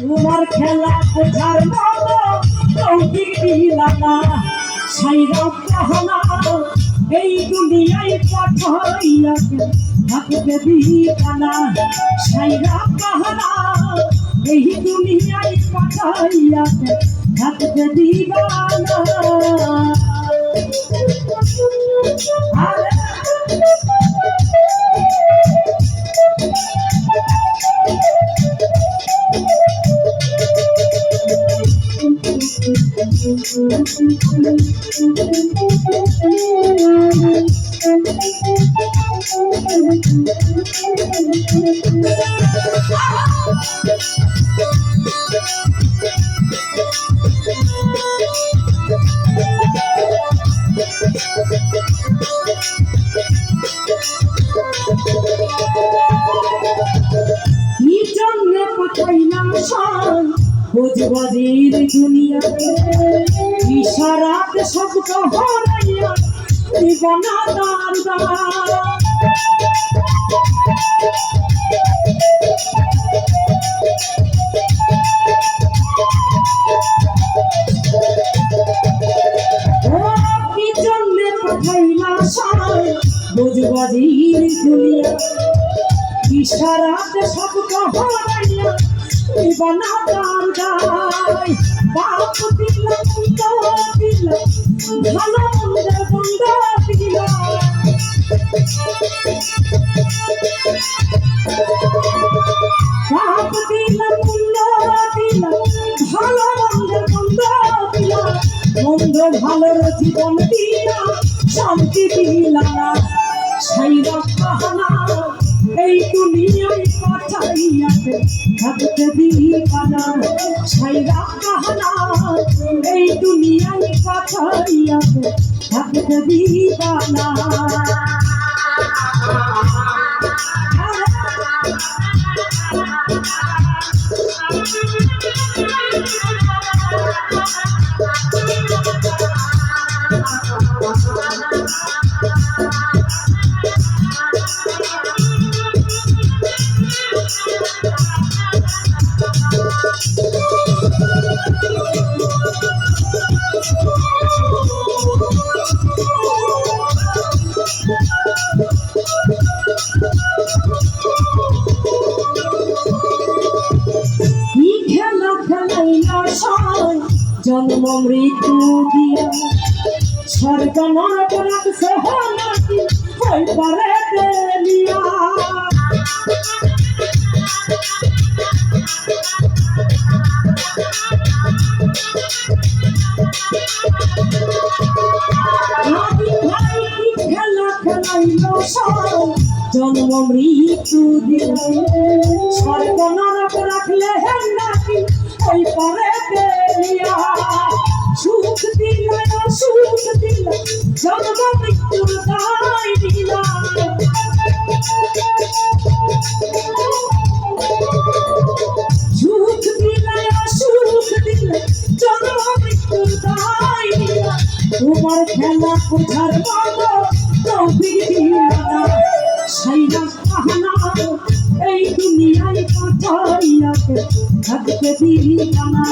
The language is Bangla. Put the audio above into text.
তোমার খেলা বোঝার মতো তৌফিক দিলা না, সাইরা পাহনা এই দুনিয়ায় পাঠাইয়া থাকতে দিবা না, সাইরা পাহনা এই দুনিয়ায় পাঠাইয়া থাকতে দিবা না। বুঝবাজির দুনিয়া ইশারাতে সব কহরাইয়া দিবানা দারদা, কি জন্যে পাঠাইলা সাই বুঝবাজির দুনিয়া ইশারাতে সব কহরাইয়া দিবানা দারদাই। বাপ দিলা বন্ধ দিলা ভালো মন্দের বন্ধ দিলা, বাপ দিলা মূল্য দিলা ভালো মন্দের বন্ধ দিলা, মন্দ ভালোর জীবন দিলা শান্তি দিলা না, সাইরা পাহনা এই দুনিয়ায় পাঠাইয়াতে থাকতে দিবা না, সাইরা পাহনা এই দুনিয়ায় পাঠাইয়াতে থাকতে দিবা না। জন্ম মৃত্যু দিয়া স্বর্গ নরক রাখছে নাকি হই পারে দেলিয়া, খেলা খেলাইল জন্ম মৃত্যু দিয়া স্বর্গ নরক রাখলে নাকি হই পারে দেলিয়া, সুখ দিলা সুখ দিলা জন্ম মৃত্যুর দায় দিলা, সুখ দিলা সুখ দিলা জন্ম মৃত্যুর দায় দিলা, তোমার খেলা বোঝার মতো তৌফিক দিলা না, সাইরা পাহনা এই দুনিয়ায় পাঠাইয়াতে থাকতে দিলা না।